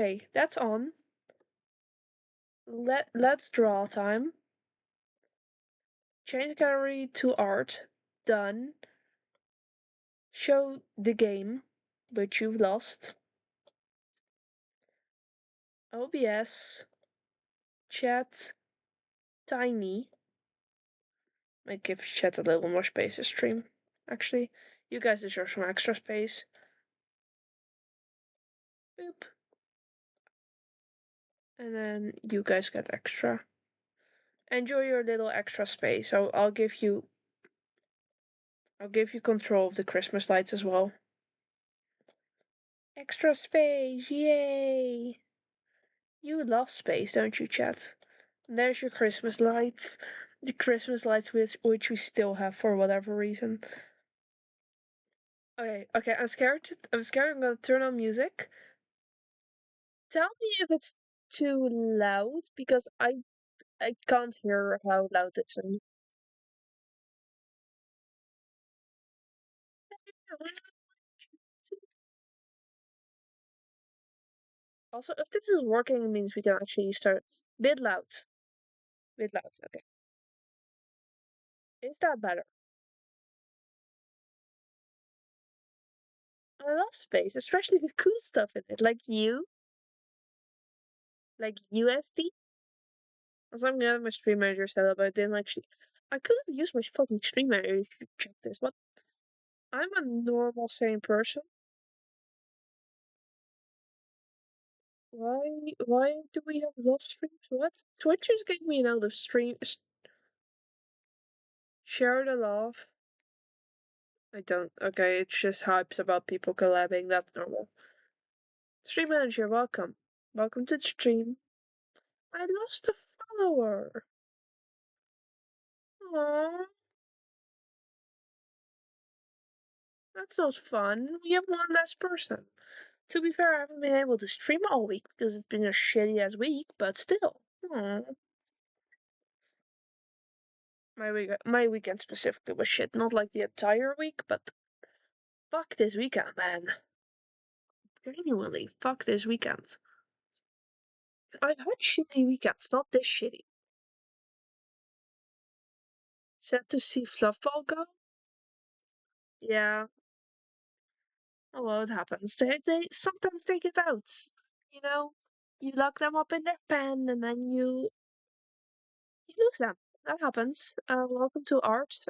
Okay, that's on. Let's draw time. Change gallery to art. Done. Show the game, which you've lost. OBS. Chat. Tiny. Might give chat a little more space to stream. Actually, you guys deserve some extra space. Boop. And then you guys get extra. Enjoy your little extra space. So I'll give you control of the Christmas lights as well. Extra space, yay! You love space, don't you, chat? There's your Christmas lights. The Christmas lights which we still have for whatever reason. Okay, I'm scared. I'm gonna turn on music. Tell me if it's too loud because I can't hear how loud it's in. Also, if this is working, it means we can actually start bit loud. Bit loud. Okay, is that better? I love space, especially the cool stuff in it, like USD. Also, I'm gonna have my stream manager set up. I didn't actually. I could have used my fucking stream manager to check this, but I'm a normal, sane person. Why do we have love streams? What? Twitch just gave me another stream. Share the love. I don't. Okay, it's just hypes about people collabing. That's normal. Stream manager, welcome. Welcome to the stream. I lost a follower. Aww, that's not fun. We have one less person. To be fair, I haven't been able to stream all week because it's been a shitty ass week, but still. Aww. My weekend specifically was shit. Not like the entire week, but fuck this weekend, man. Genuinely, fuck this weekend. I've had shitty weekends, not this shitty. Sad to see Fluffball go? Yeah. Oh well, it happens. They sometimes they get out. You know, you lock them up in their pen and then you lose them. That happens. Welcome to art.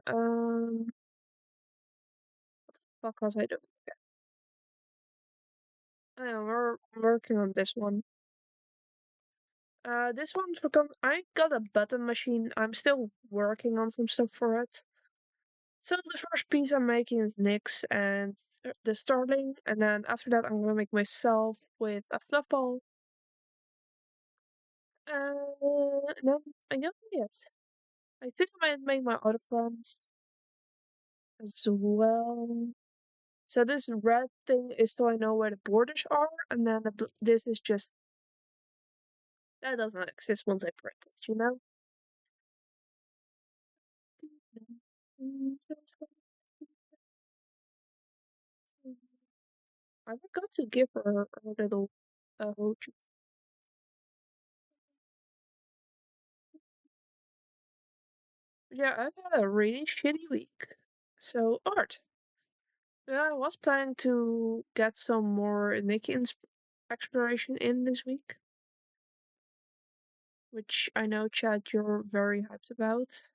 What was I doing? We're working on this one. This one's become. I got a button machine. I'm still working on some stuff for it. So the first piece I'm making is Nyx and the Starling, and then after that I'm gonna make myself with a fluff ball. And then I got it. I think I might make my other friends as well. So this red thing is so I know where the borders are, and then this is just that doesn't exist once I print it, you know. I forgot to give her a little hoju. Yeah, I've had a really shitty week. So art. Yeah, I was planning to get some more Nikki exploration in this week, which I know, Chad, you're very hyped about.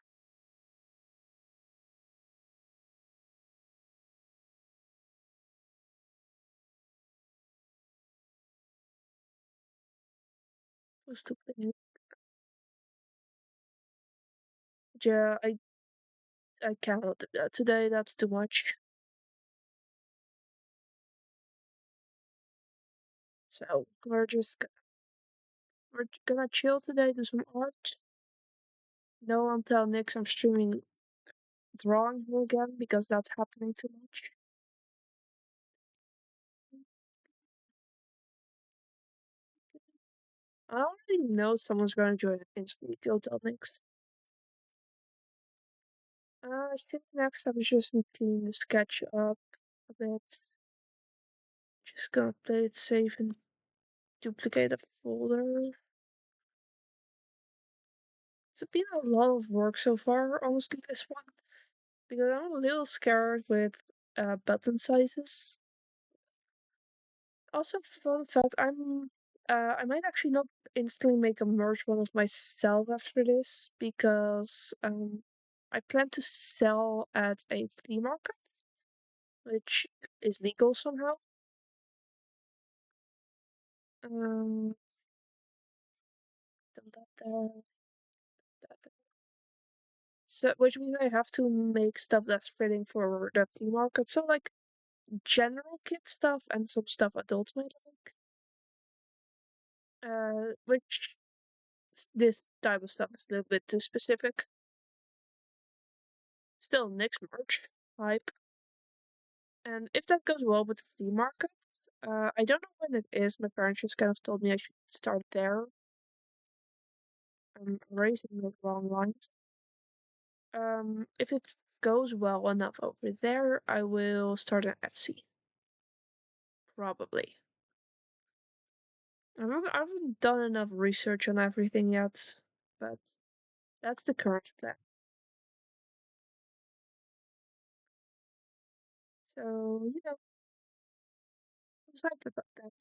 Was stupid. Yeah, I cannot do that today. That's too much. So we're gonna chill today, do some art. No one tell Nix I'm streaming drawing here again because that's happening too much. I already know someone's gonna join instantly. Go tell Nix. I think next step is just to clean the sketch up a bit. Just gonna play it safe and duplicate a folder. It's been a lot of work so far, honestly, this one. Because I'm a little scared with button sizes. Also, fun fact, I might actually not instantly make a merge one of myself after this because I plan to sell at a flea market, which is legal somehow. Um, done that there, that there. So, which means I have to make stuff that's fitting for the flea market. So, like general kid stuff and some stuff adults might like. Which this type of stuff is a little bit too specific. Still, Nick's merch hype. And if that goes well with the flea market, I don't know when it is. My parents just kind of told me I should start there. I'm raising the wrong lines. If it goes well enough over there, I will start an Etsy. Probably. I haven't done enough research on everything yet, but that's the current plan. So, I'm excited about that.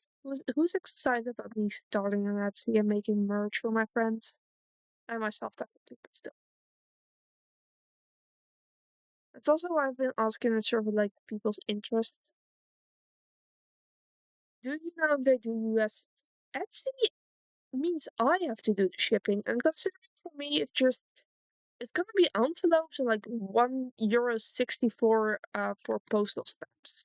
Who's excited about me starting an Etsy and making merch for my friends? And myself, technically, but still. That's also why I've been asking in sort of like people's interest. Do you know if they do US? Etsy means I have to do the shipping, and considering for me, it's gonna be envelopes and like €1.64 for postal stamps.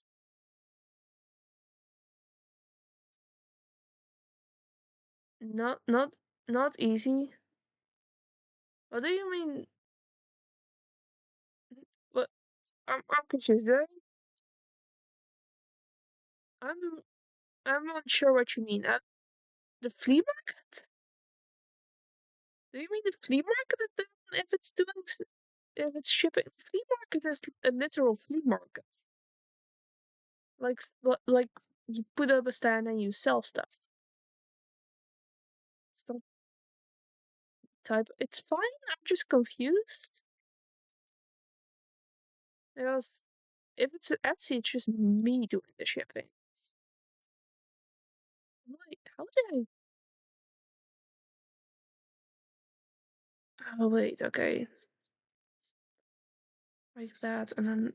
Not not not easy. What do you mean? What I'm confused. I'm I'm not sure what you mean. The flea market? Do you mean the flea market? Then if it's if it's shipping, the flea market is a literal flea market. Like you put up a stand and you sell stuff. It's not type. It's fine. I'm just confused because if it's an Etsy, it's just me doing the shipping. Wait, how did I? Oh wait, okay, like that, and then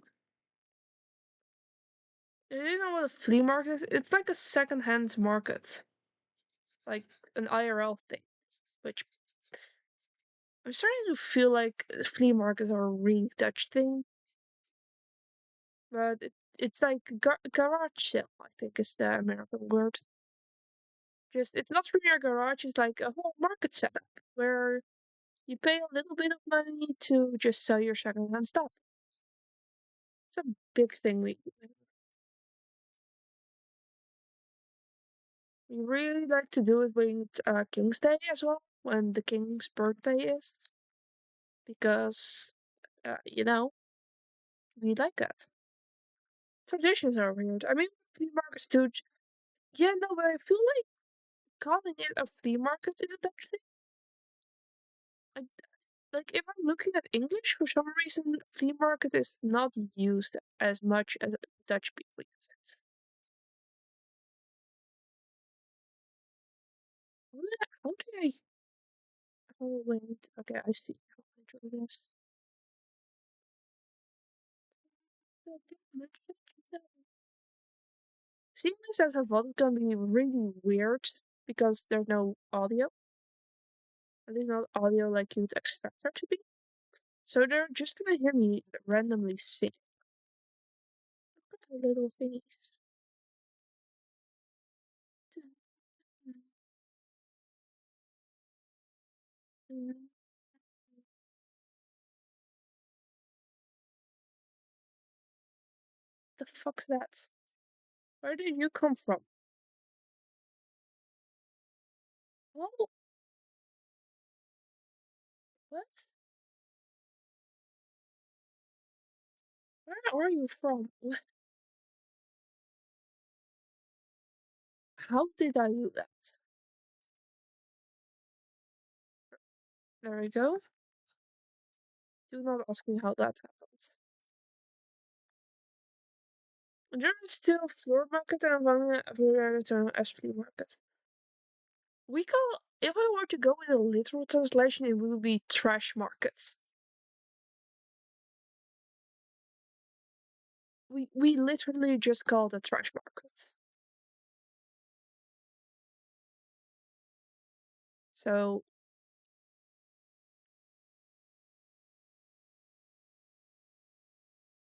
you know what a flea market is? It's like a second-hand market, like an IRL thing, which I'm starting to feel like flea markets are a really Dutch thing, but it's like garage sale, I think is the American word. Just it's not from your garage, it's like a whole market setup where you pay a little bit of money to just sell your secondhand stuff. It's a big thing we do. We really like to do it with King's Day as well, when the King's birthday is, because we like that. Traditions are weird. I mean, flea markets too. Yeah, no, but I feel like calling it a flea market isn't actually like if I'm looking at English for some reason, flea market is not used as much as Dutch people use it. How did I? Oh wait, okay, I see. How I do this. Seeing this as a VOD can be really weird because there's no audio. At least not audio like you'd expect there to be. So they're just gonna hear me randomly sing. Look at the little thingies. The fuck's that? Where did you come from? Oh, what? Where are you from? How did I do that? There we go. Do not ask me how that happened. There is still floor market and one everywhere return as flea market. We call, if I were to go with a literal translation, it would be trash market. We literally just call it a trash market. So,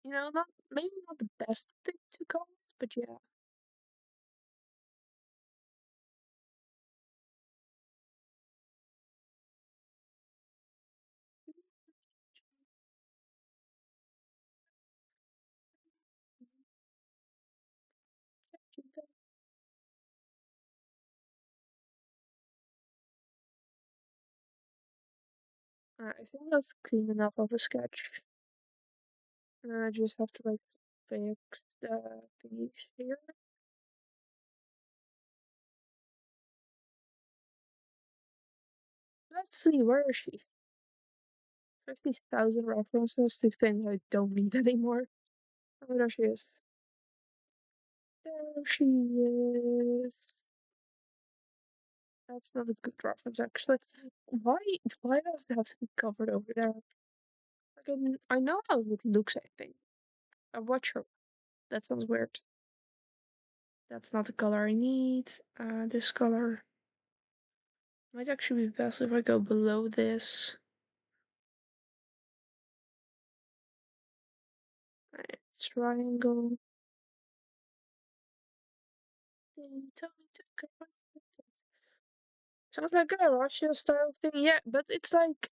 not maybe not the best thing to call it, but yeah. I think that's clean enough of a sketch. And then I just have to like fix the thingies here. Let's see, where is she? 50,000 references to things I don't need anymore. Oh, there she is. There she is. That's not a good reference, actually. Why does it have to be covered over there? Like, I know how it looks, I think. A watcher. That sounds weird. That's not the color I need. This color might actually be best if I go below this. Right, triangle. Sounds like a Russia style thing, yeah, but it's like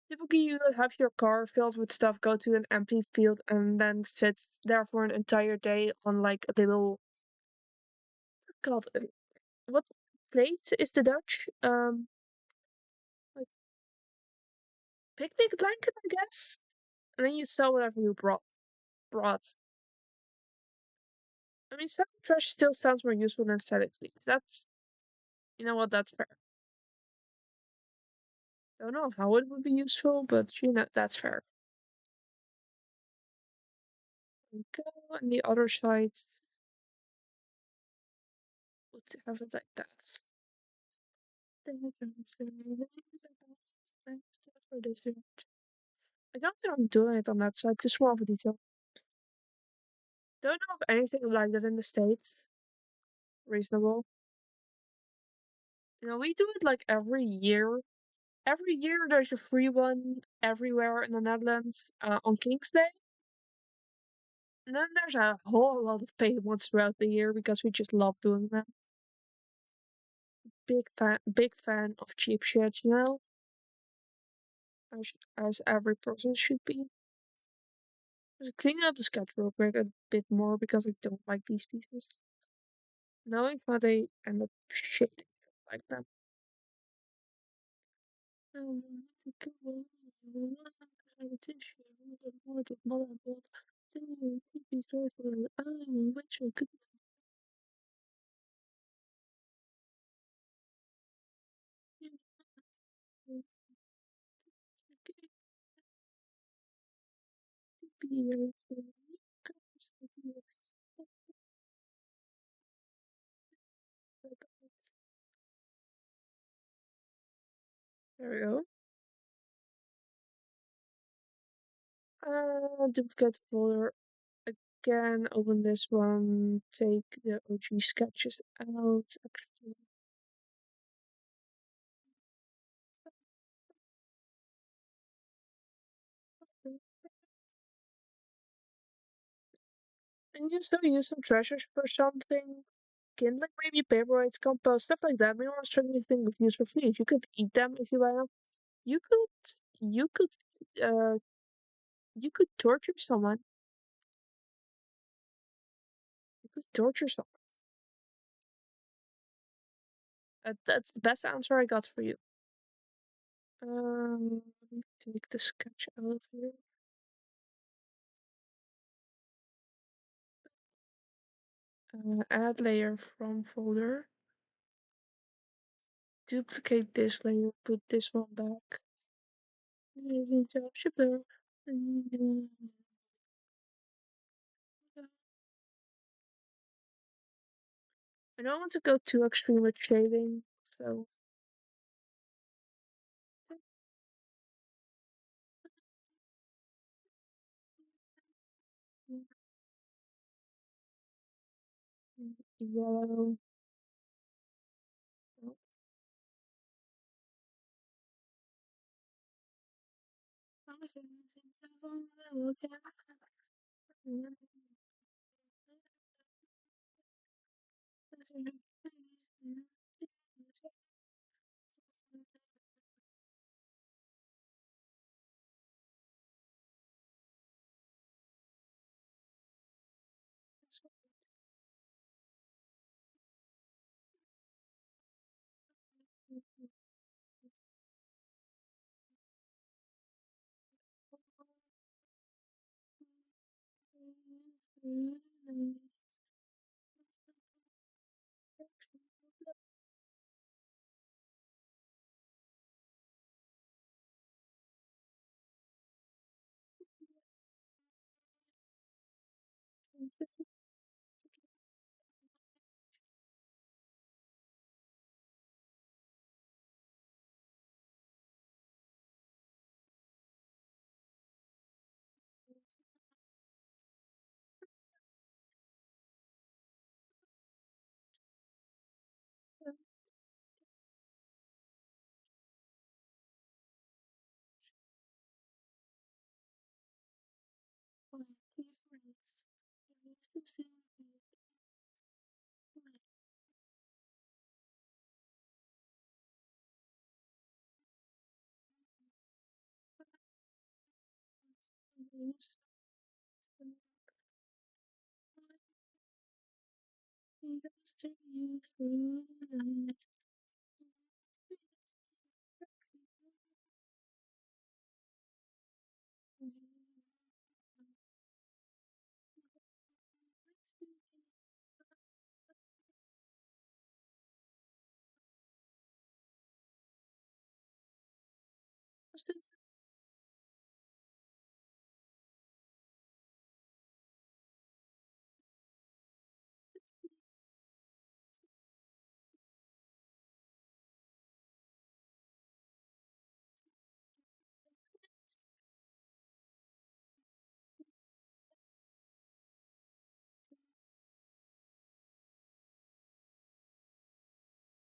typically you would have your car filled with stuff, go to an empty field and then sit there for an entire day on like a little God, what place is the Dutch? Like picnic blanket, I guess. And then you sell whatever you brought. I mean, selling trash still sounds more useful than selling things. That's, you know what, that's fair. Don't know how it would be useful, but that's fair. We go on the other side. Would have it like that. I don't think I'm doing it on that side, just more of a detail. Don't know of anything like that in the States. Reasonable. We do it like every year. Every year there's a free one everywhere in the Netherlands on King's Day. And then there's a whole lot of paid ones throughout the year because we just love doing them. Big fan of cheap shit, as every person should be. Just cleaning up the sketch real quick a bit more because I don't like these pieces. Knowing how they end up shit like them. There we go. Duplicate folder again. Open this one. Take the OG sketches out. Actually, and you still use some treasures for something. Kindling, maybe paperweights, compost, stuff like that. Maybe not strictly thing with use for fleas. You could eat them if you buy them. You could, you could, uh, you could torture someone. You could torture someone. That's the best answer I got for you. Let me take the sketch out of here. Add layer from folder. Duplicate this layer, put this one back. I don't want to go too extreme with shading, so yellow.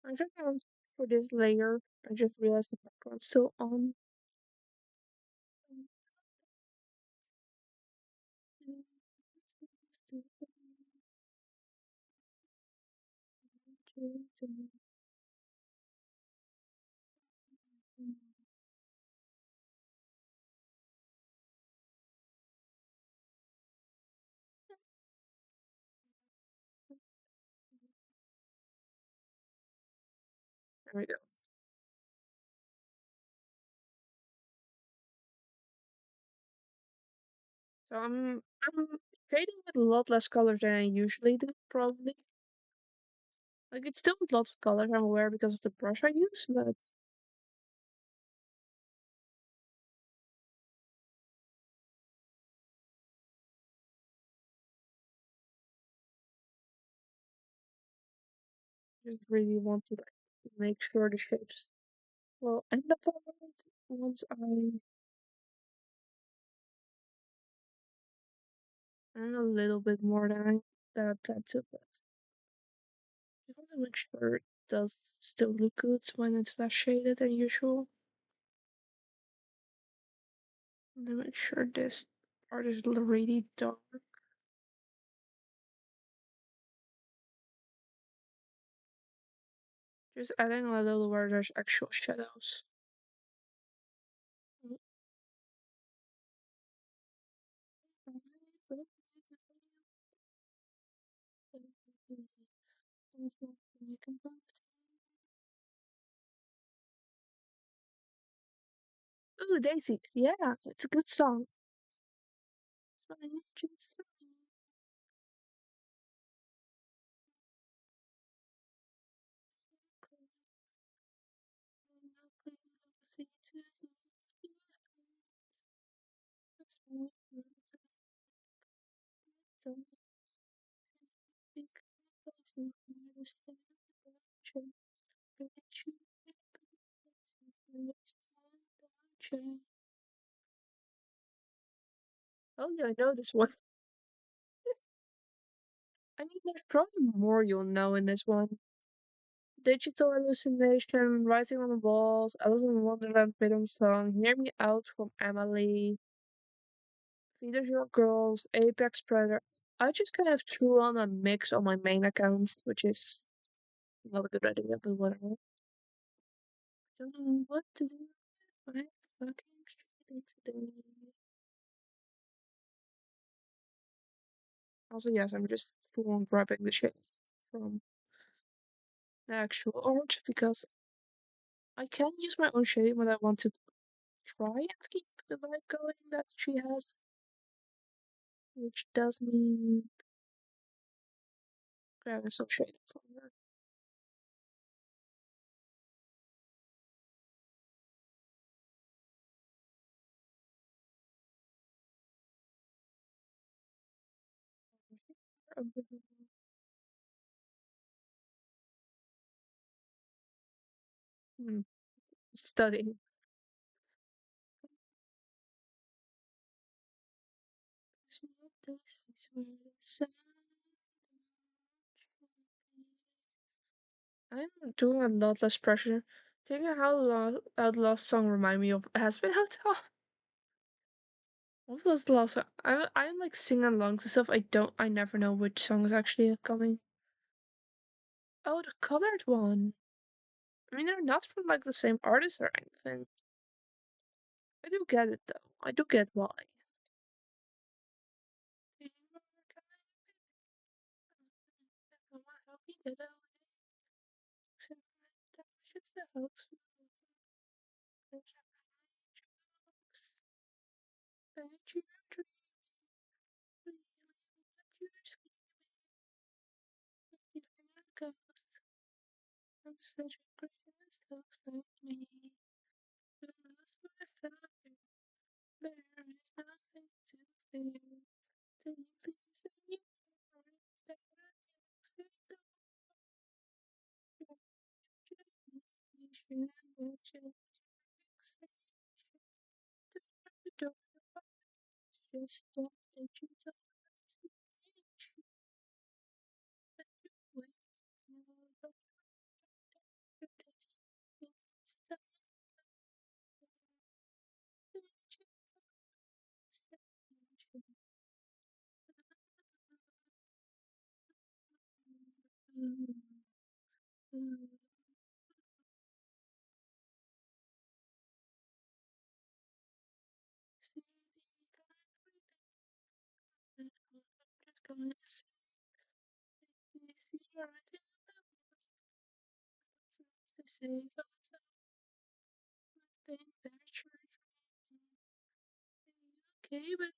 I just for this layer, I just realized the background's still on. There we go. So I'm shading with a lot less colors than I usually do, probably. Like it's still with lots of colors, I'm aware because of the brush I use, but just really want to like make sure the shapes will end up alright once I and a little bit more than I planned to, but I want to make sure it does still look good when it's less shaded than usual. And then make sure this part is really dark. Just adding a little where there's actual shadows. Ooh, Daisies. Yeah, it's a good song. Oh yeah, I know this one. I mean, there's probably more you'll know in this one. Digital hallucination, writing on the walls, Alice in Wonderland hidden song, Hear Me Out from Emily, Feeders Your Girls, Apex Predator. I just kind of threw on a mix on my main account, which is not a good idea, but whatever. Don't know what to do with my fucking shit today. Also, yes, I'm just full on grabbing the shit from the actual art because I can use my own shade when I want to try and keep the vibe going that she has, which does mean grabbing some shade from her. Hmm. Studying. This is where the sun. I'm doing a lot less pressure. Thinking how the last song remind me of Has Been Hotel. What was the last song? I'm like singing along to stuff. I never know which song is actually coming. Oh, the colored one. I mean, they're not from like the same artist or anything. I do get it though. I do get why. I'm such a Christmas ghost like me. Who knows without you? There is nothing to fear. Saying things that you are instead of accept the change and change expectation. The door just don't let you talk to me. But you wait, never it's the Okay, but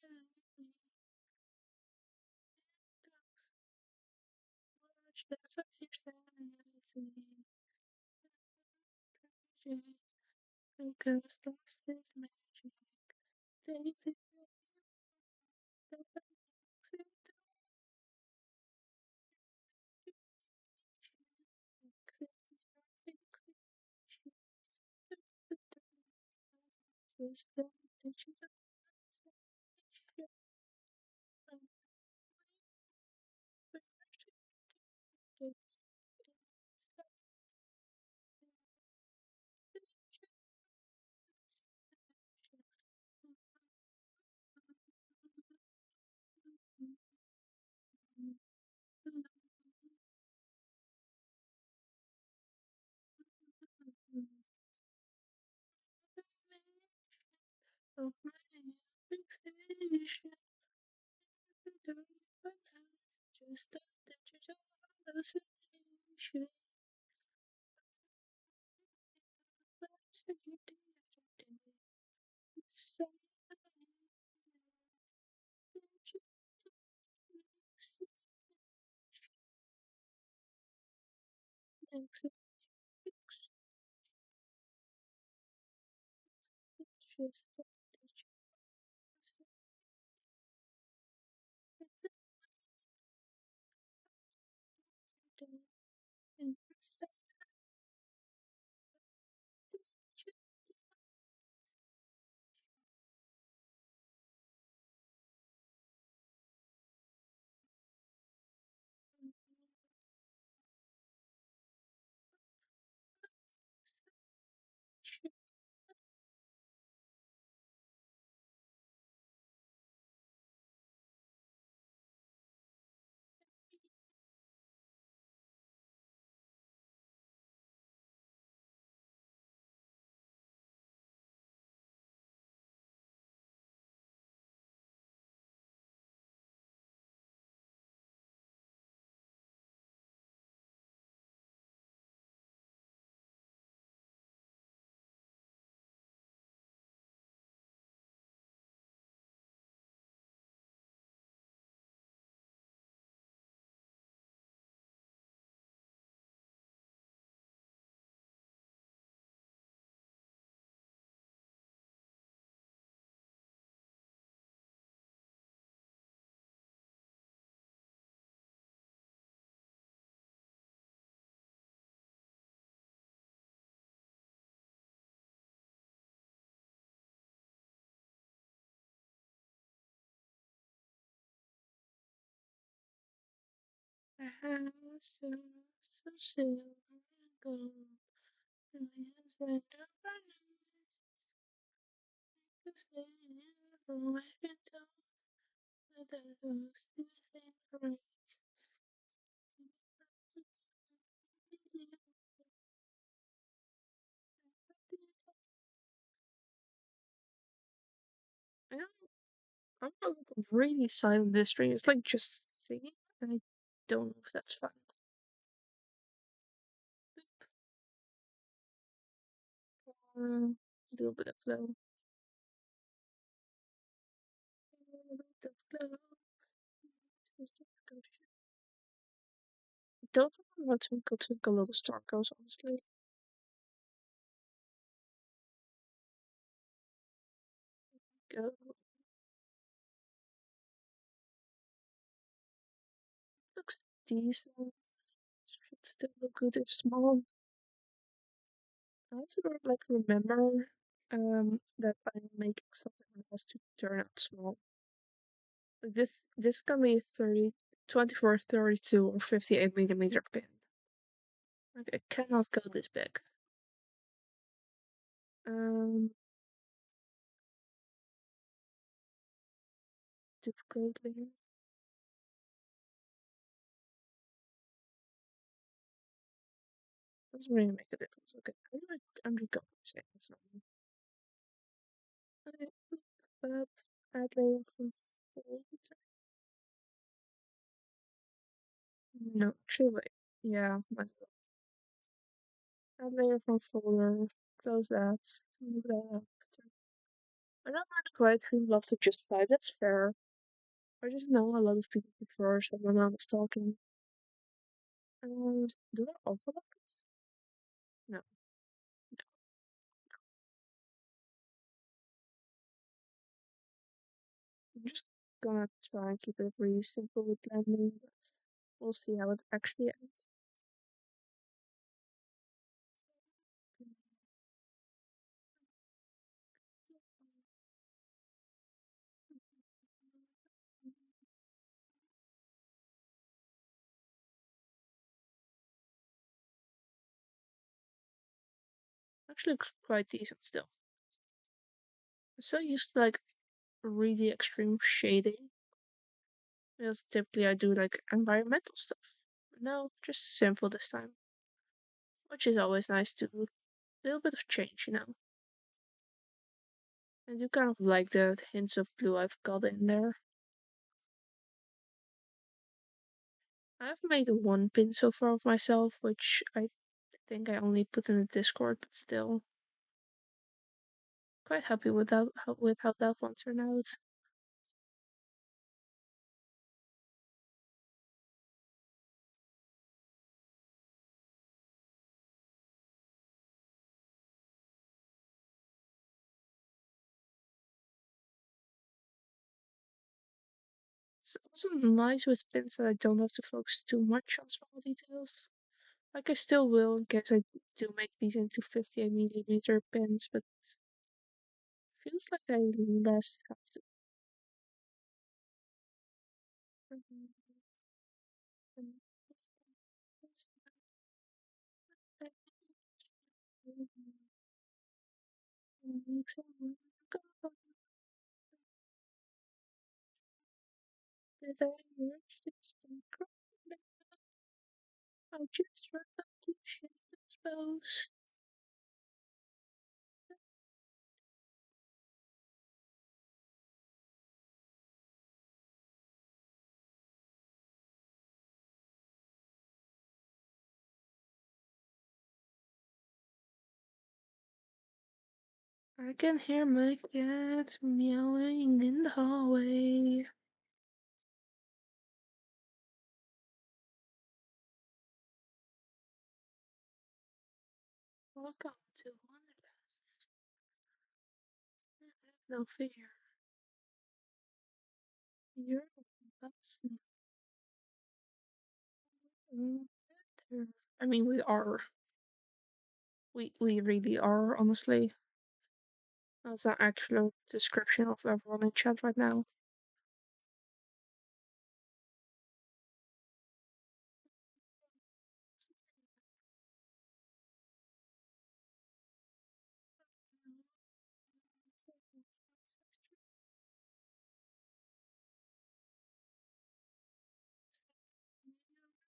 watch the flash and I see because lost is magic. Take the just don't teach you of my fixation. Just don't teach you hallucination. Vibes that you do yesterday. Say makes it just don't teach you yesterday. A house so silver and gold, millions and always been told that I was anything right. I don't, I'm not like really silent this stream. It's like just singing, and I don't know if that's fun. A little bit of flow. A little bit of flow. Just a percussion. I don't remember what Twinkle Twinkle Little Star goes, honestly. Go. Looks decent. Should still look good if small. I also don't like remember that I'm making something that has to turn out small. Like this can be 30, 24, 32, or 58 millimeter pin. Like I cannot go this big. Um, Duplicate. Doesn't really make a difference. Okay, I'm just going to say it's normal. Okay, up, add layer from folder. No, actually wait. Yeah, might as well. Add layer from folder. Close that. Move that up. I don't quite really love to justify. That's fair. I just know a lot of people prefer someone else talking. And do I overlap it? No. I'm just gonna try and keep it really simple with blending, but we'll see how it actually ends. Actually looks quite decent still. I'm so used to like really extreme shading. Because typically I do like environmental stuff. No, just simple this time. Which is always nice to a little bit of change, you know. I do kind of like the hints of blue I've got in there. I've made one pin so far of myself, which I think I only put in the Discord, but still quite happy with how that one turned out. It's also nice with pins that I don't have to focus too much on small details. Like I still will in case I do make these into 58 millimeter pins, but feels like I less have to. Did I reach this point? I just forgot to shit dispose. I can hear my cat meowing in the hallway. Welcome to Wonderland. No fear. You're awesome. I mean, we are. We really are, honestly. That's an actual description of everyone in chat right now.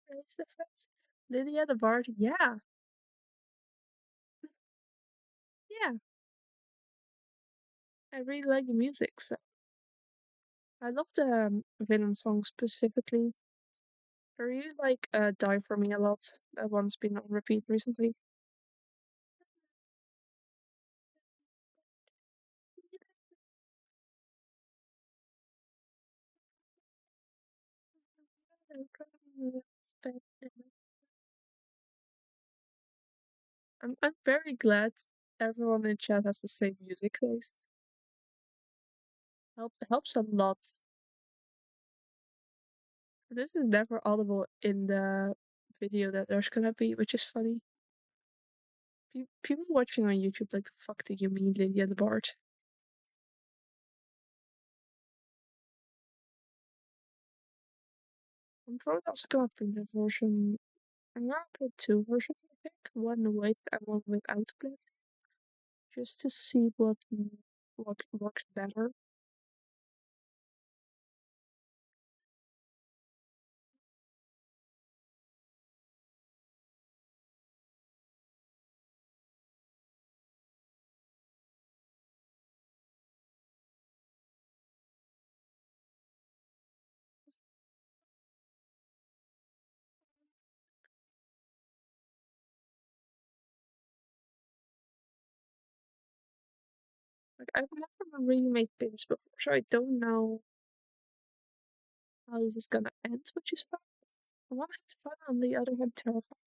Raise the Fence. Lydia the Bard. Yeah, yeah. I really like the music. So I love the villain song specifically. I really like Die For Me a lot. That one's been on repeat recently. I'm very glad everyone in chat has the same music taste. Helps a lot. This is never audible in the video that there's gonna be, which is funny. People watching on YouTube like, the fuck do you mean, Lydia the Bard? I'm probably also gonna print a version. I'm gonna print two versions, I think. One with and one without glyph. Just to see what works better. Like, I've never really made pins before, so I don't know how this is gonna end, which is fun. On one hand, fun, on the other hand, terrifying.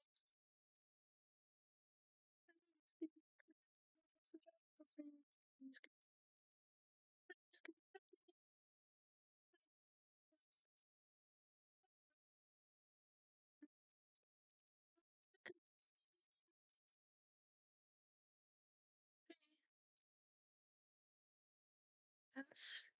Yes.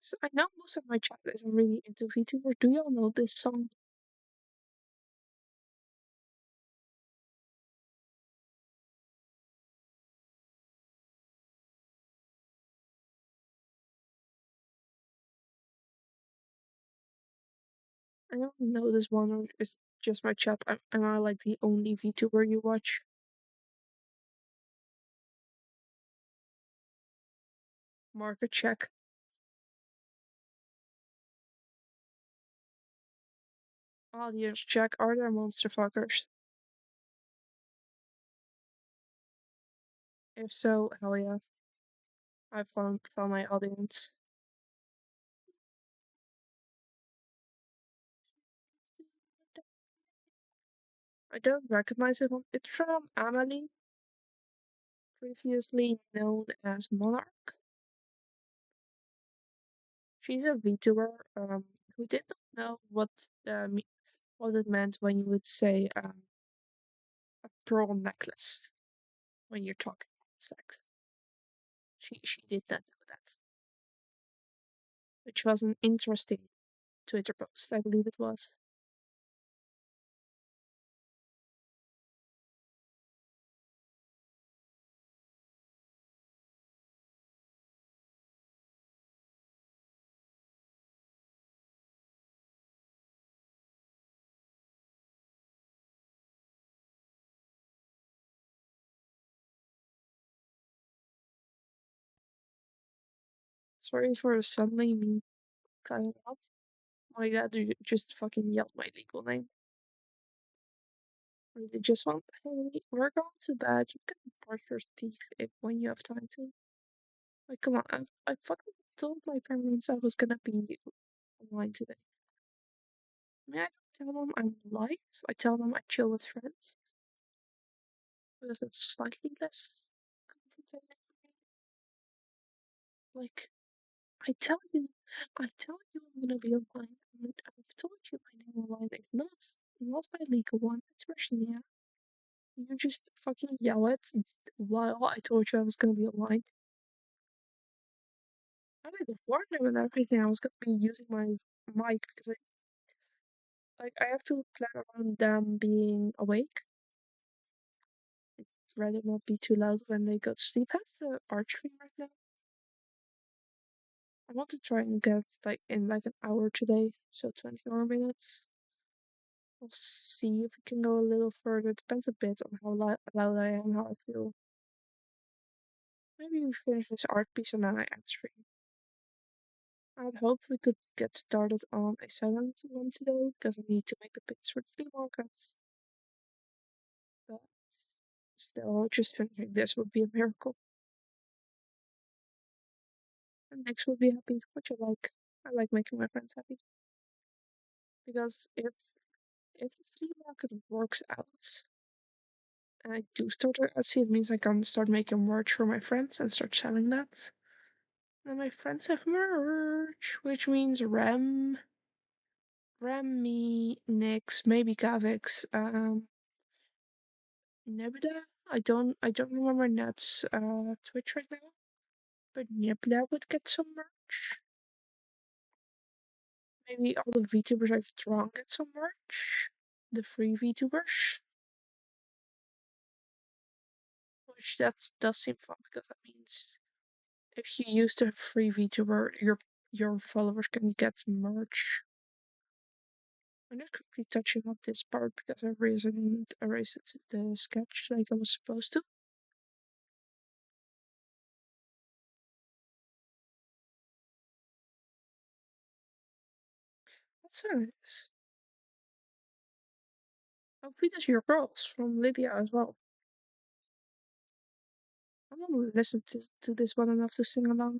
So I know most of my chat isn't really into VTuber. Do y'all know this song? I don't know this one, or is just my chat? Am I like the only VTuber you watch? Market check. Audience check. Are there monster fuckers? If so, hell yeah. I found my audience. I don't recognize it one. It's from Amelie, previously known as Monarch. She's a VTuber who did not know what it meant when you would say a pearl necklace when you're talking about sex. She did not know that, which was an interesting Twitter post, I believe it was. Sorry for suddenly me cutting off. My dad just fucking yelled my legal name. They just want, hey, we're going to bed. You can brush your teeth when you have time to. Like, come on, I fucking told my parents I was gonna be online today. I mean, I don't tell them I'm live. I tell them I chill with friends because it's slightly less comfortable. Like, I tell you I'm gonna be online. And I've told you my name online. It's not my legal one. It's Virginia. You just fucking yell it while I told you I was gonna be online. I did warn them and everything. I was gonna be using my mic because I have to plan on them being awake. I'd rather not be too loud when they go to sleep. How's the archery right now? I want to try and get in an hour today, so 20 more minutes. We'll see if we can go a little further. It depends a bit on how loud I am, how I feel. Maybe we finish this art piece and then I end stream. I'd hope we could get started on a second one today because I need to make the picks for the flea market. But still, just finishing this would be a miracle. And next will be happy, which I like. I like making my friends happy. Because if the flea market works out and I do start to Etsy, it means I can start making merch for my friends and start selling that. And my friends have merch, which means me, Nyx, maybe Gavix, Nebula. I don't remember Neb's Twitch right now, but Nebula would get some merch. Maybe all the VTubers I've drawn get some merch. The free VTubers. Which that does seem fun because that means if you use the free VTuber, your followers can get merch. I'm just quickly touching up this part because I erased the sketch like I was supposed to. That's nice. Oh, Peter's Your Girls from Lydia as well. I'm gonna listen to this one enough to sing along.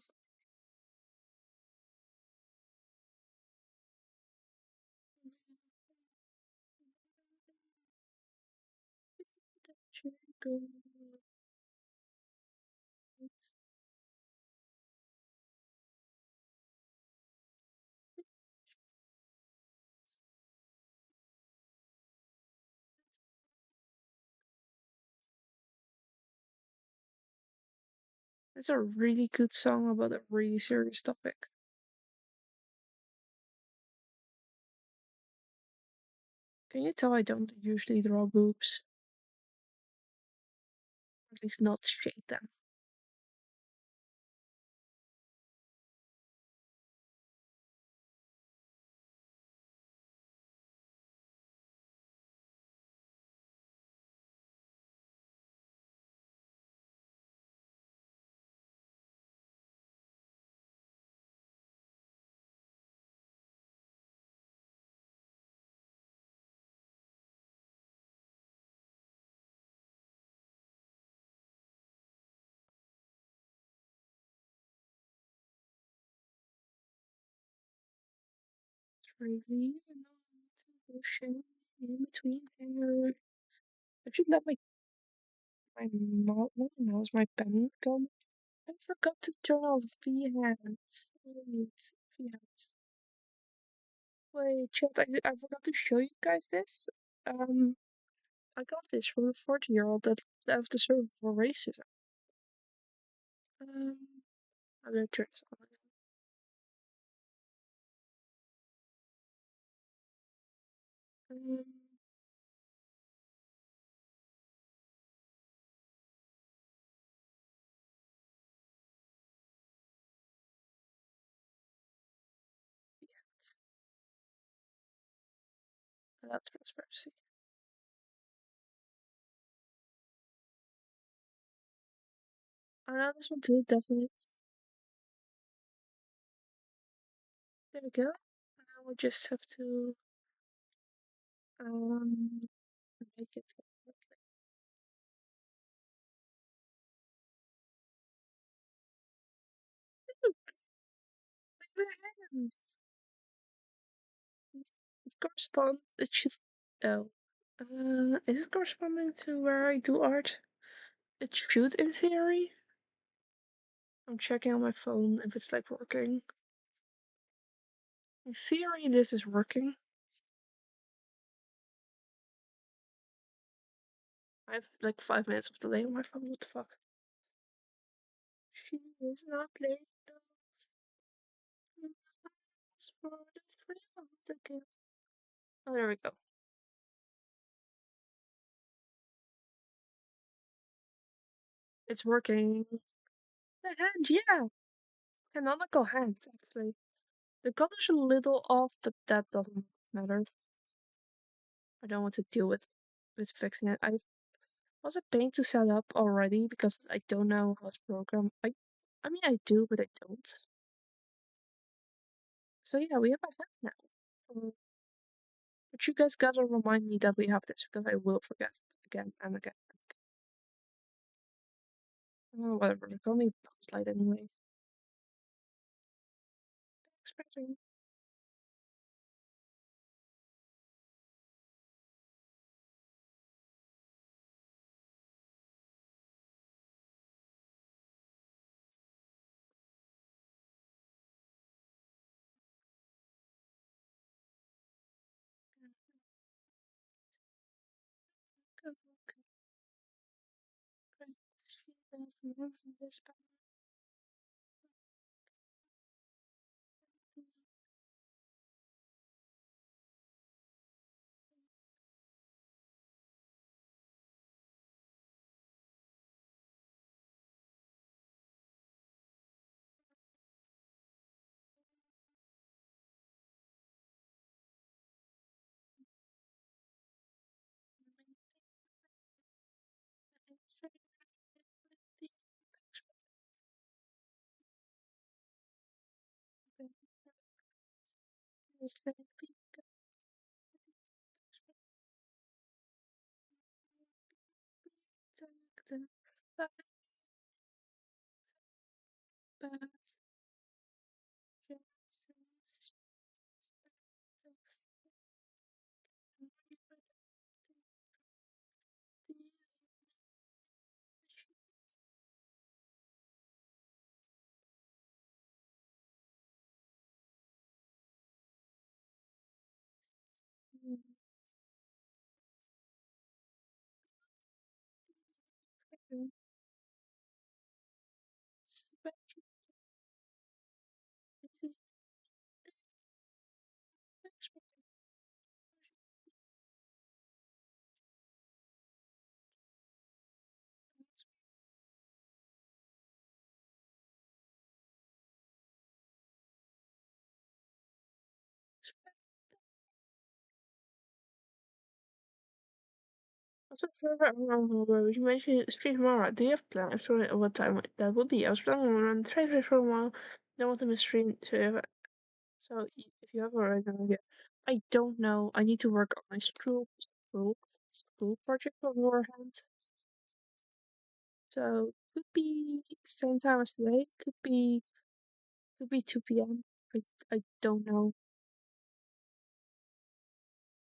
It's a really good song about a really serious topic. Can you tell I don't usually draw boobs? At least not shade them. It's really annoying to shade in between hair. I should let my pen go. I forgot to turn off VHANs. VHANs. Wait, chat, I forgot to show you guys this. I got this from a 40-year-old that left the server for racism. I'm gonna turn this on again. That's prosperity. I know this one too, definitely. There we go. Now we just have to make it correctly. Look, my hands. It corresponds. It should. Oh. Is it corresponding to where I do art? It should, in theory. I'm checking on my phone if it's like working. In theory, this is working. I have like 5 minutes of delay on my phone. What the fuck? She is not playing those for the thrills again. Oh, there we go. It's working. The hand, yeah. Canonical hands, actually. The color's a little off, but that doesn't matter. I don't want to deal with fixing it. I was a pain to set up already because I don't know how to program. I mean I do, but I don't. So yeah, we have a hand now. But you guys gotta remind me that we have this because I will forget again and again. Oh, whatever. Call me Postlight anyway. Expecting. Go, go, great. She does more than this power. Also, you mentioned stream tomorrow. Do you have plans for what time that would be? I was planning on running train for a while. Don't want to miss stream, so if you have already an idea, I don't know. I need to work on my school project on your hand. So could be same time as today. Could be 2 p.m. I don't know.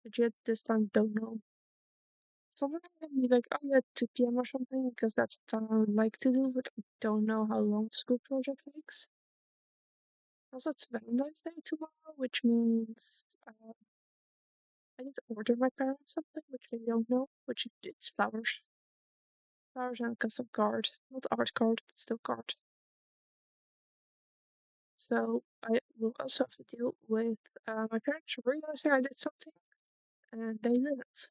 Legit this time don't know. Sometimes I can be like, oh yeah, 2 p.m. or something, because that's the time I would like to do, but I don't know how long the school project takes. Also, it's Valentine's Day tomorrow, which means I need to order my parents something, which they don't know, which it's flowers. Flowers and a custom card. Not art card, but still card. So I will also have to deal with my parents realizing I did something, and they didn't.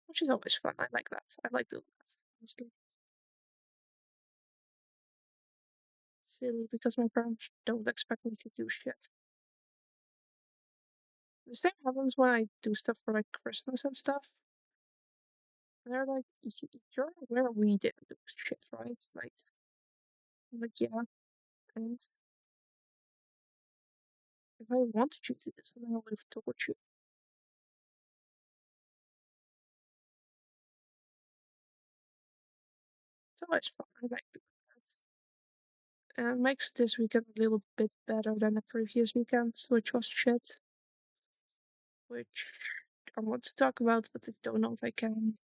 Which is always fun. I like that. I like doing that, honestly. Silly because my parents don't expect me to do shit. The same happens when I do stuff for like Christmas and stuff. And they're like, "You're aware we didn't do shit, right?" Like, I'm like, yeah. And If I wanted you to do something, I would have told you. It's always fun. I like doing that. It makes this weekend a little bit better than the previous weekends, which was shit. Which I want to talk about, but I don't know if I can.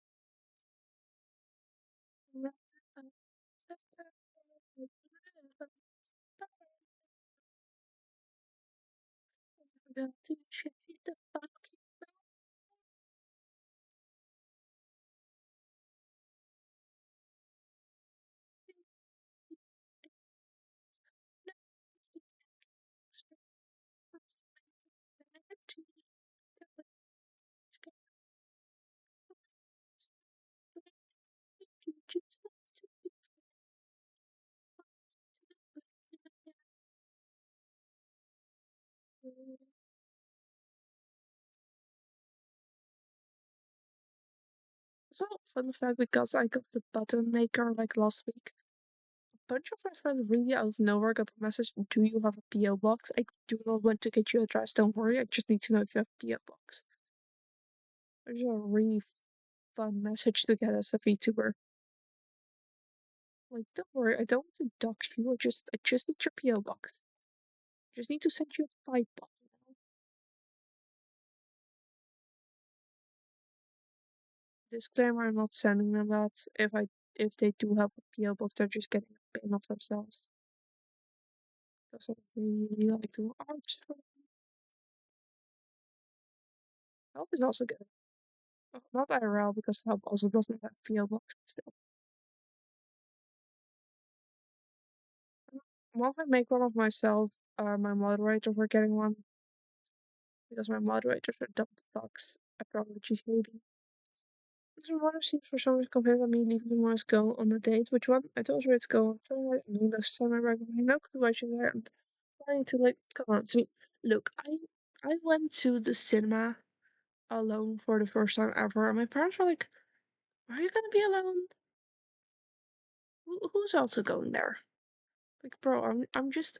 So, fun fact, because I got the button maker like last week, a bunch of my friends really out of nowhere got a message, do you have a PO box? I do not want to get you address, don't worry, I just need to know if you have a PO box. Which is a really fun message to get as a VTuber. Like, don't worry, I don't want to dox you, I just need your PO box. I just need to send you a pipe bomb. Disclaimer, I'm not sending them that. If they do have a PO box, they're just getting a pin of themselves. Because I really like doing art for them. Help is also good. Well, not IRL because Help also doesn't have PO box, but still. Once I make one of myself, my moderators are getting one. Because my moderators are dumb fucks. I probably just hate it. Mr. Mother seems for some reason convinced that me leaving the Mars go on a date. Which one? I told her it's go on. Trying to mean those summer recommend no clue why she's there. I'm trying to like come on to me. Look, I went to the cinema alone for the first time ever, and my parents were like, "Are you gonna be alone? Who's also going there?" Like, bro, I'm just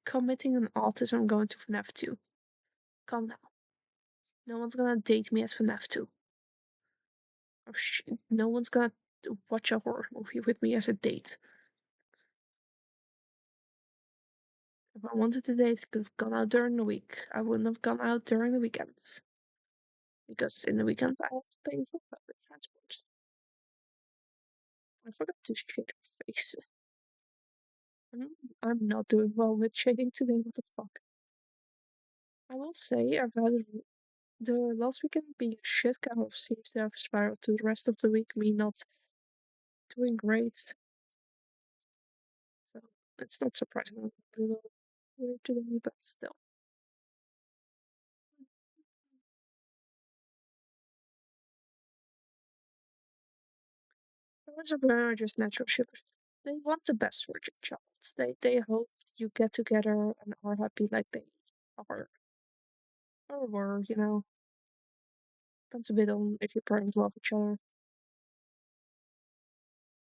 committing an autism going to FNAF 2. Calm down. No one's gonna date me as FNAF 2. Or no one's gonna watch a horror movie with me as a date. If I wanted to date, I could have gone out during the week. I wouldn't have gone out during the weekends. Because in the weekends I have to pay for public transport. I forgot to shade her face. I'm not doing well with shading today, what the fuck. I will say I've had the last weekend being shit kind of seems to have spiraled to the rest of the week, me not doing great. So it's not surprising. I'm a little weird today, but still. Parents are just natural shippers. They want the best for your child. They hope you get together and are happy like they are or were, you know. Depends a bit on if your parents love each other.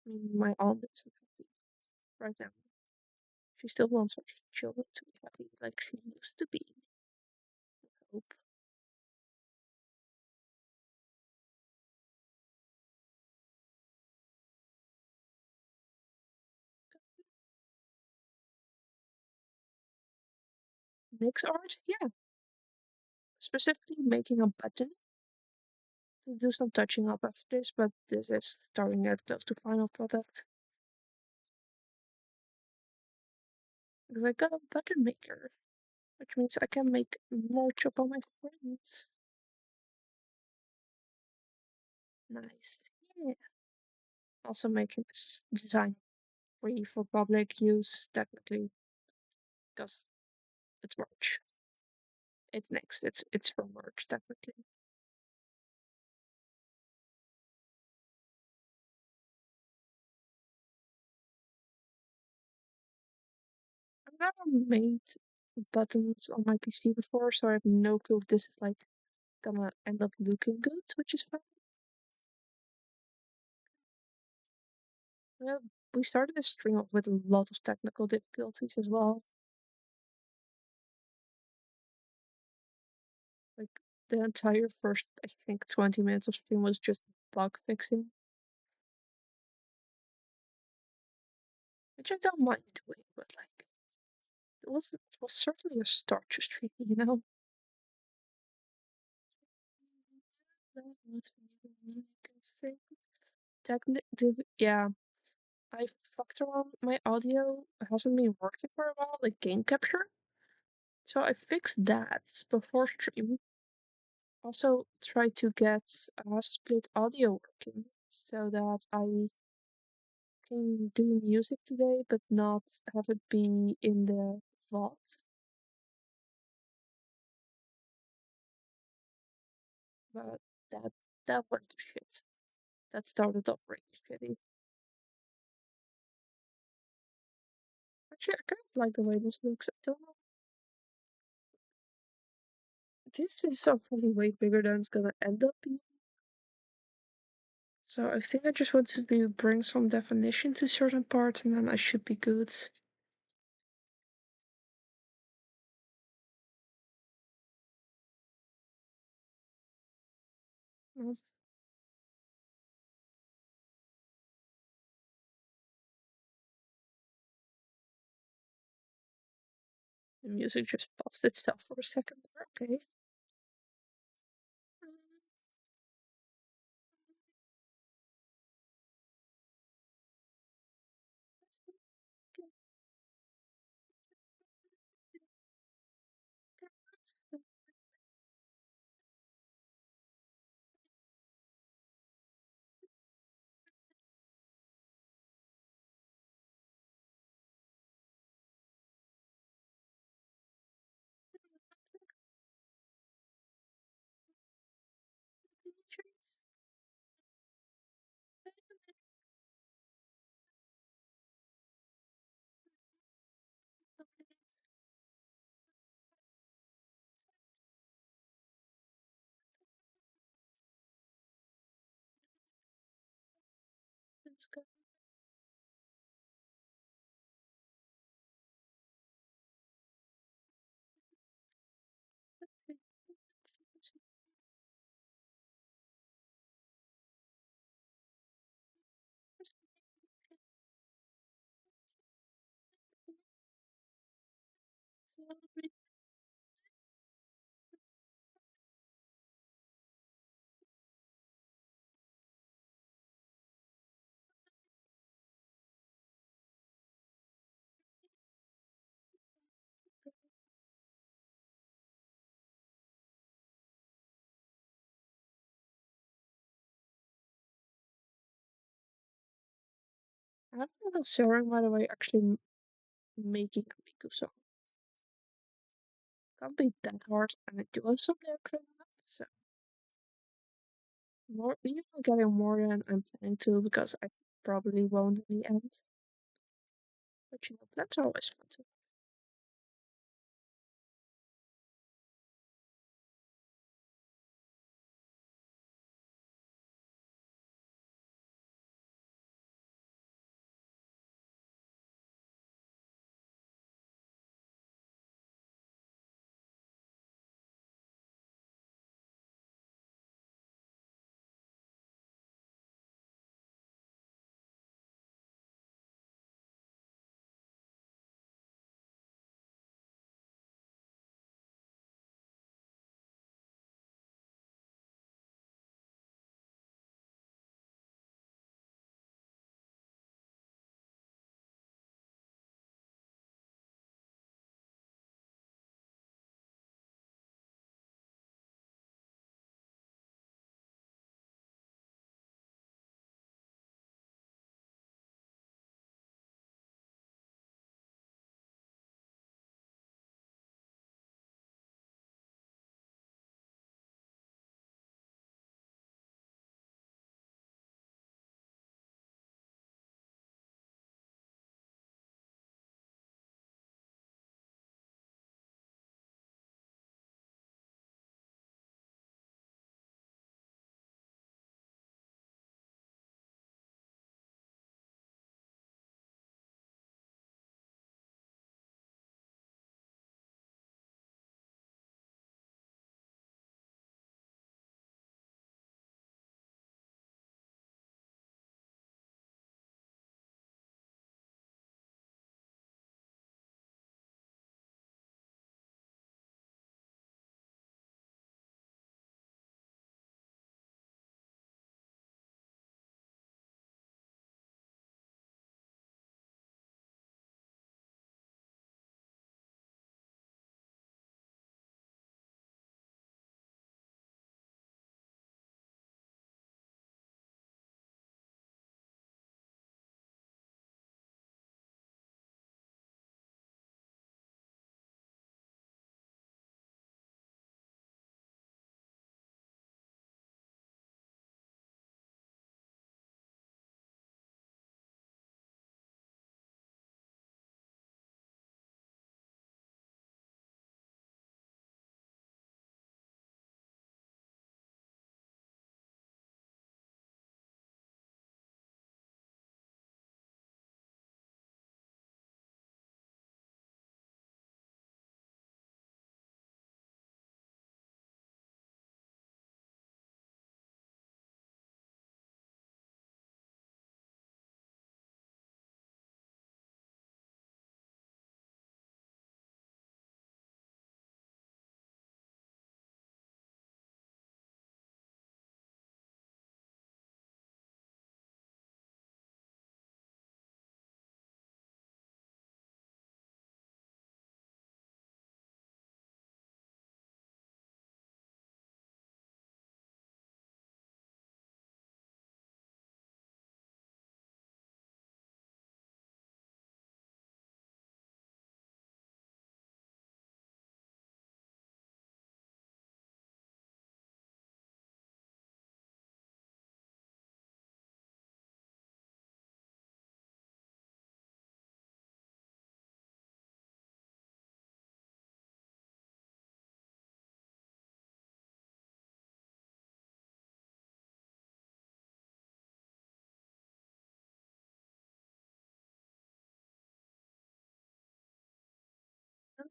I mean, my aunt isn't happy right now. She still wants her children to be happy like she used to be. I hope. Next art, yeah. Specifically making a button to do some touching up after this, but this is starting at close to final product. Because I got a button maker, which means I can make merch of all my friends. Nice. Yeah. Also making this design free for public use, technically, because it's merch. It's next. It's for merch, technically. I've never made buttons on my PC before, so I have no clue if this is like gonna end up looking good, which is fine. Well, we started this stream off with a lot of technical difficulties as well. the entire first, I think, 20 minutes of stream was just bug fixing, which I don't mind doing, but like, it was certainly a start to stream, you know? Yeah, I fucked around. My audio hasn't been working for a while, like game capture. So I fixed that before stream. Also, try to get split audio working so that I can do music today, but not have it be in the vault. But that that went to shit. That started off really shitty. Actually, I kind of like the way this looks. I don't know. This is probably way bigger than it's gonna end up being. So I think I just want to bring some definition to certain parts, and then I should be good. The music just paused itself for a second. Okay. Let's go. I have a little Sarang, by the way, actually making a Miku song. Can't be that hard, and I do have some lyrics written up, so more, you know, getting more than I'm planning to because I probably won't in the end. But you know, that's always fun too.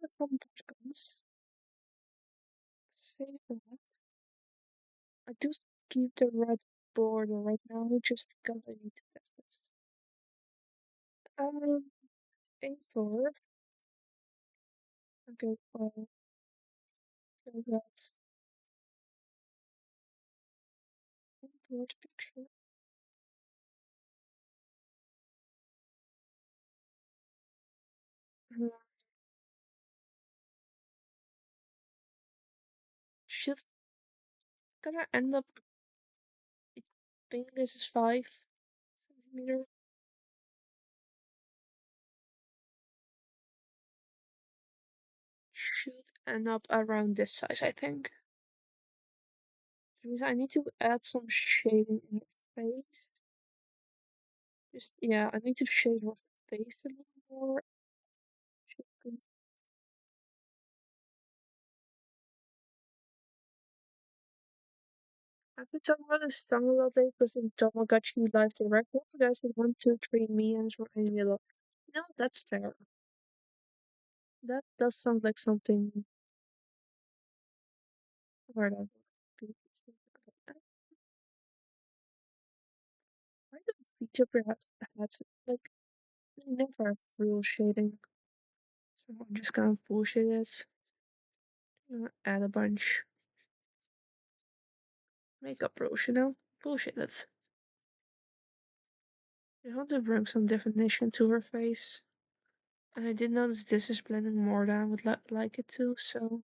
the fun part comes. Save that. I do keep the red border right now just because I need to test this. A4. Okay, so that's import picture. Uh, Should gonna end up. I think this is 5 centimeter. Should end up around this size, I think. Which means I need to add some shading in her face. Just yeah, I need to shade her face a little more. She can- I've been talking about this song a lot lately because in Tamagotchi Live Direct, one of the guys said 1, 2, 3, me, and it's from Amy Love. No, that's fair. That does sound like something where that would be. Why do VTuber have hats? Like, they never have real shading. So I'm just gonna bullshit it. Add a bunch. Makeup brush, you know? Bullshit it. I want to bring some definition to her face. And I did notice this is blending more than I would like it to, so.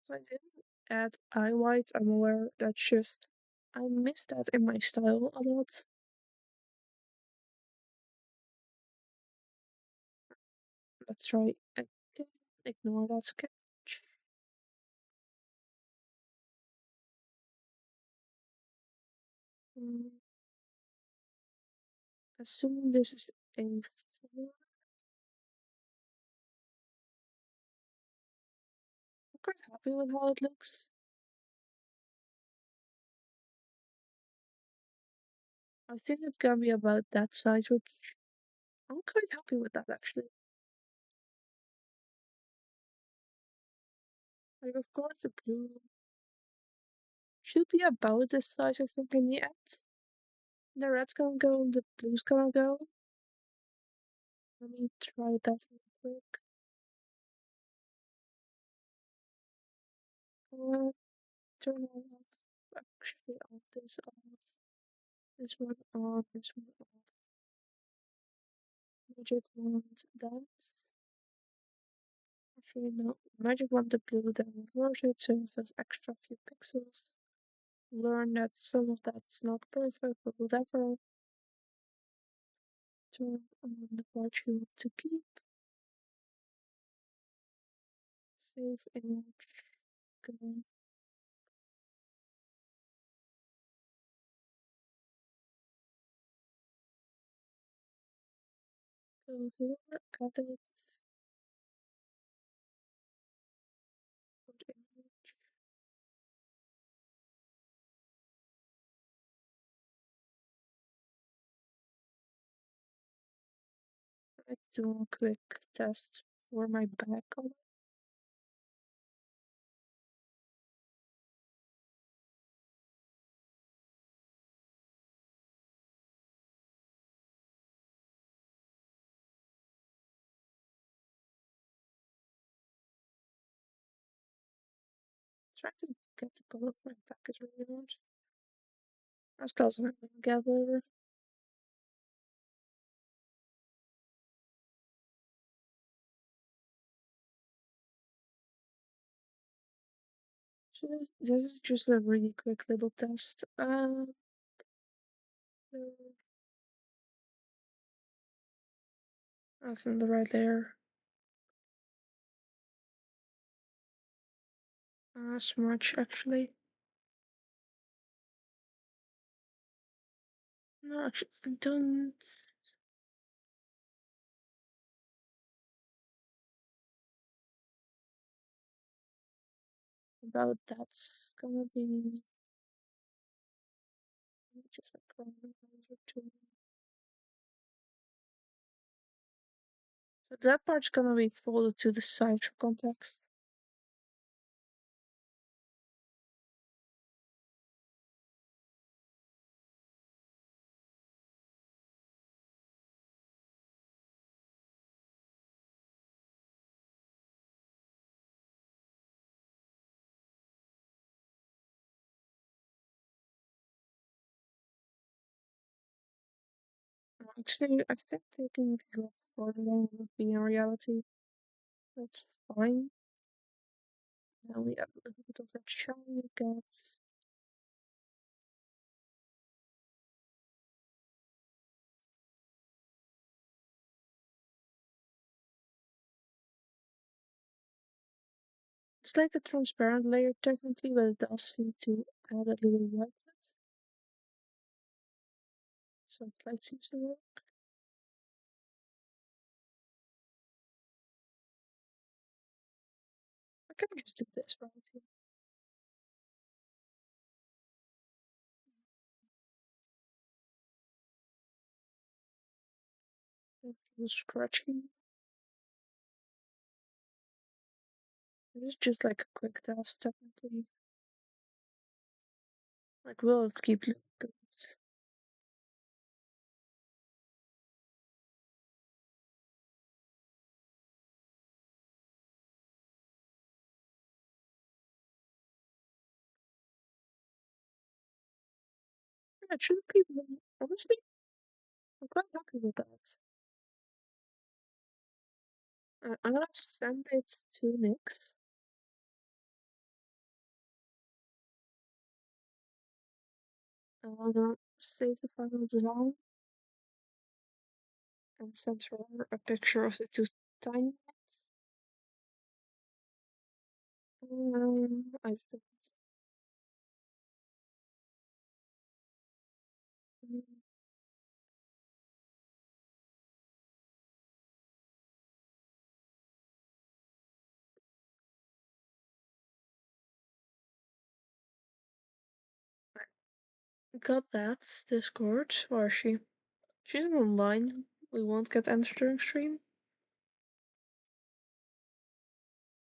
So I didn't add eye whites. I'm aware that's just I miss that in my style a lot. Let's try again. Ignore that sketch. Mm, assuming this is A4. I'm quite happy with how it looks. I think it's gonna be about that size, which I'm quite happy with that actually. Like, of course, the blue should be about this size, I think, in the end. The red's gonna go, and the blue's gonna go. Let me try that real quick. Turn on off. Actually, off this off. This one on. This one off. Magic wand that. Actually, no. Magic wand the blue, then reverse it so it has extra few pixels. Learn that some of that's not perfect, but whatever. Turn on the part you want to keep. Save image. Go. Go here. Edit. Put image. do a quick test for my back color. Trying to get the color of my back is really hard. As close as I can gather. So this is just a really quick little test. That's in the right layer. Smudge actually. No, actually, I don't. About that's gonna be just like randomizer tool. So that part's gonna be folded to the side for context. Actually, I think taking if you go further along would be in reality. That's fine. Now we add a little bit of that shiny cat. It's like a transparent layer technically, but it does need to add a little white to it. So it like seems to work. I can just do this right here. It's a little scratchy. This is just like a quick test technically. Like, will it keep looking good? Yeah, it should keep looking. Honestly, I'm quite happy with that. I'm gonna send it to Nix. And I'm gonna save the final design and send her a picture of the two tiny ones. I got that. Discord. Where is she? She's online. We won't get answered during stream.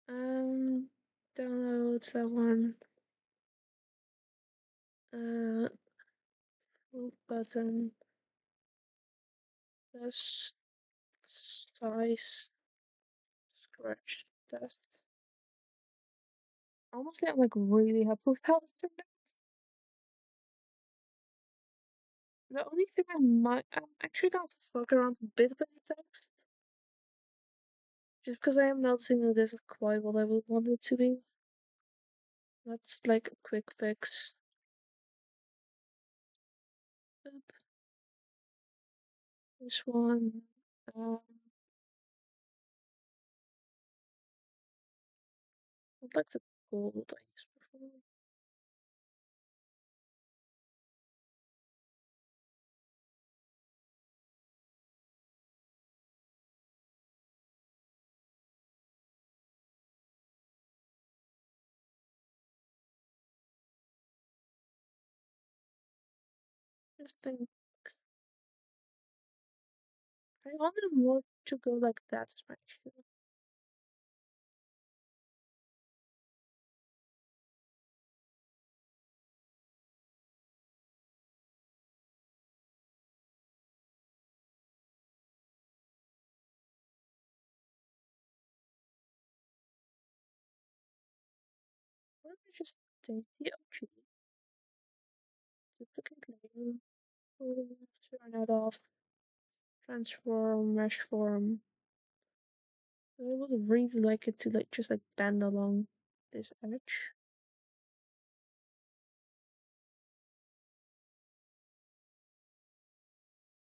Download that one. Full button. This size scratch test. Honestly, I'm like really happy with how it turned out. The only thing I'm actually gonna fuck around a bit with the text. Just because I am noticing that this is quite what I would want it to be. That's like a quick fix. Oop. This one. I'd like the gold I used before. Just think. I wanted more to go like that is my issue. Why don't we just take the OG, duplicate layer, turn that off, transform, mesh form. I would really like it to like just like bend along this edge.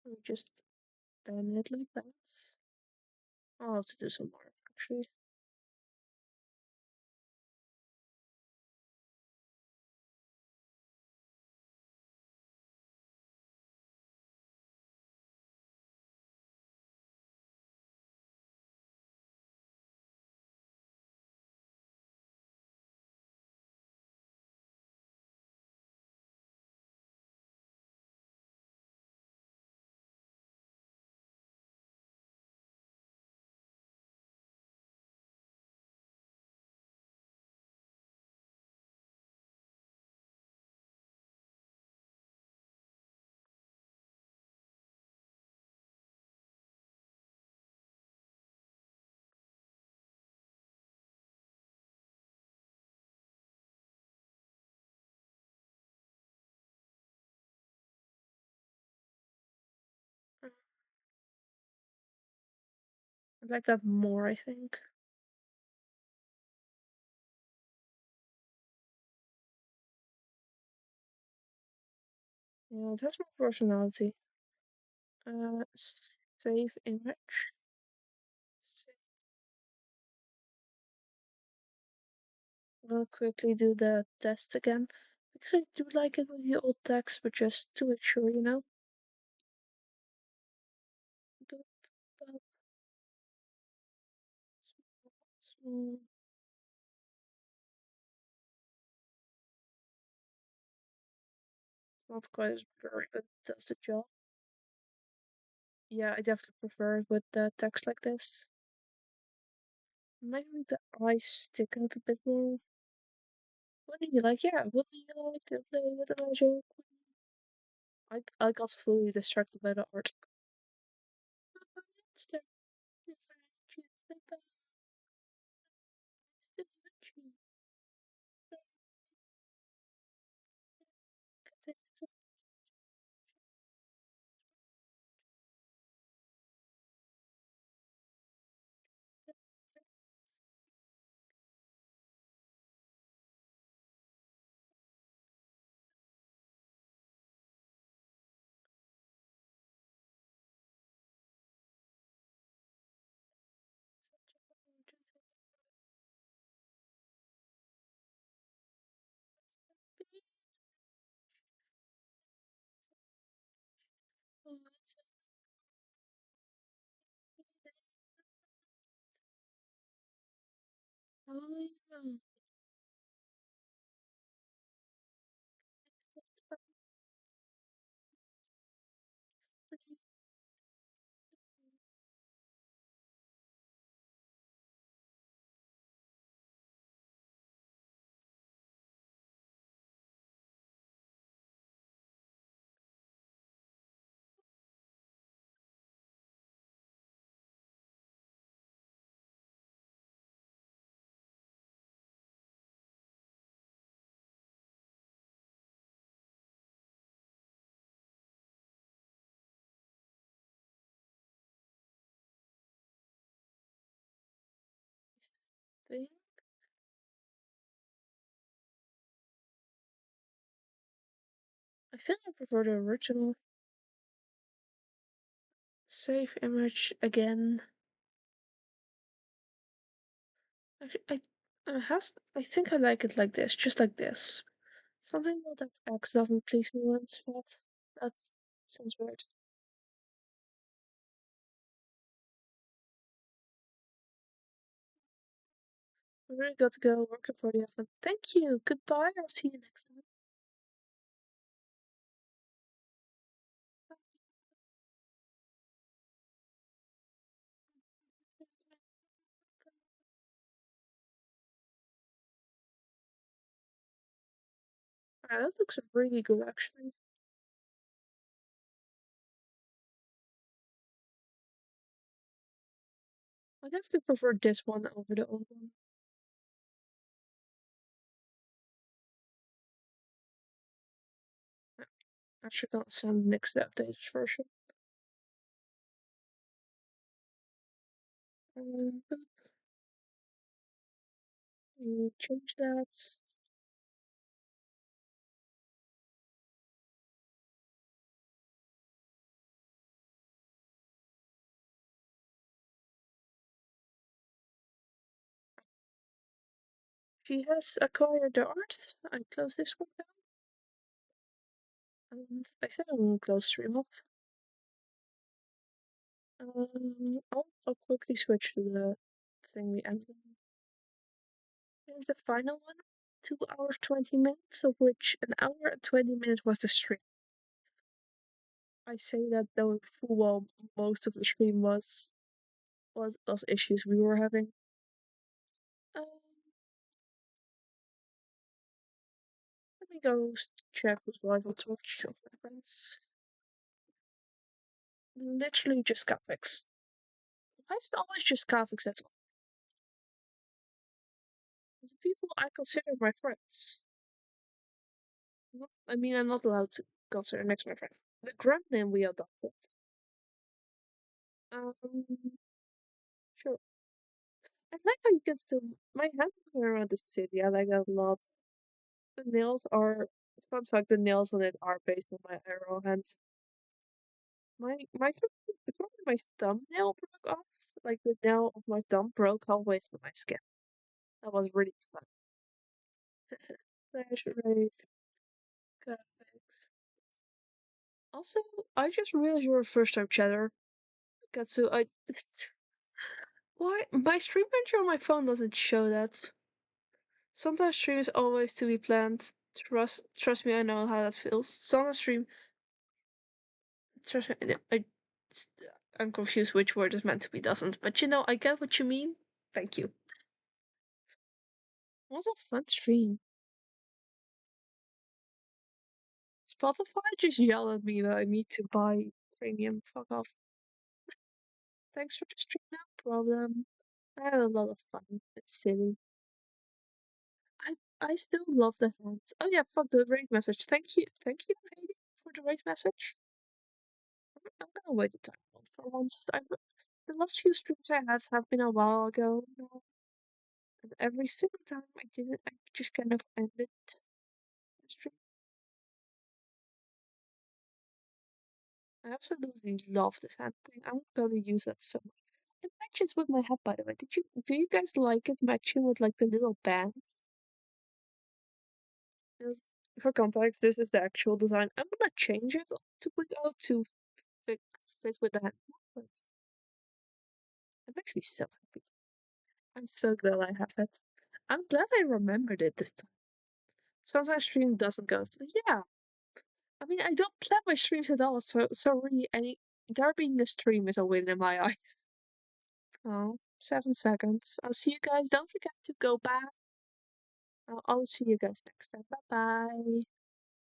And just bend it like that. I'll have to do some more actually. I like that more, I think. Yeah, that's more personality. Save image. I'm gonna quickly do the test again because I do like it with the old text, but just to make sure, you know. Boop, boop, small. Not quite as blurry, but it does the job. Yeah, I definitely prefer it with the text like this. Might make the eyes stick out a bit more. Wouldn't you like? Yeah, wouldn't you like to play with the magic? I got fully distracted by the art. Thing. I think I prefer the original. Save image again. I think I like it like this, just like this. Something about that X doesn't please me when it's fat. That sounds weird. I really got to go working for the event. Thank you. Goodbye. I'll see you next time. Yeah, that looks really good actually. I definitely prefer this one over the old one. I'm actually gonna send next the updated version. Um, we change that. She has acquired the art. I close this one down. And I said I'm gonna close stream off. I'll quickly switch to the thing we ended on. Here's the final one. 2 hours 20 minutes, of which an hour and 20 minutes was the stream. I say that though full well most of the stream was issues we were having. Um, Let me go check who's live on Twitch. Show my friends. Literally just Cafix. Why is it always just Cafix? That's all. The people I consider my friends. I mean, I'm not allowed to consider next my friends. The grandname we adopted. Um, sure. I like how you can still my hand around the city. I like that a lot. The nails are fun fact. The nails on it are based on my arrow hands. My thumbnail broke off. Like the nail of my thumb broke halfway through my skin. That was really fun. Flash raised graphics. Also, I just realized you're a first time chatter. Katsu, why my stream manager on my phone doesn't show that. Sometimes stream is always to be planned. Trust me, I know how that feels. Sometimes stream trust me, I'm confused which word is meant to be doesn't, but you know, I get what you mean. Thank you. It was a fun stream. Spotify just yelled at me that I need to buy premium. Fuck off. Thanks for the stream, no problem. I had a lot of fun. It's silly. I still love the hands. Oh yeah, fuck the raid message. Thank you, Heidi, for the raid message. I'm gonna wait the time on for once. The last few streams I had have been a while ago now, and every single time I did it, I just kind of ended the stream. I absolutely love this hand thing. I'm gonna use that so much. It matches with my hat, by the way. Do you guys like it matching with like the little bands? Yes. For context, this is the actual design. I'm gonna change it to fit, fit with the hat, but it makes me so happy. I'm so glad I have it. I'm glad I remembered it this time. Sometimes stream doesn't go. Yeah, I mean I don't plan my streams at all, so really any there being a stream is a win in my eyes. Oh, 7 seconds. I'll see you guys. Don't forget to go back. I'll see you guys next time. Bye bye.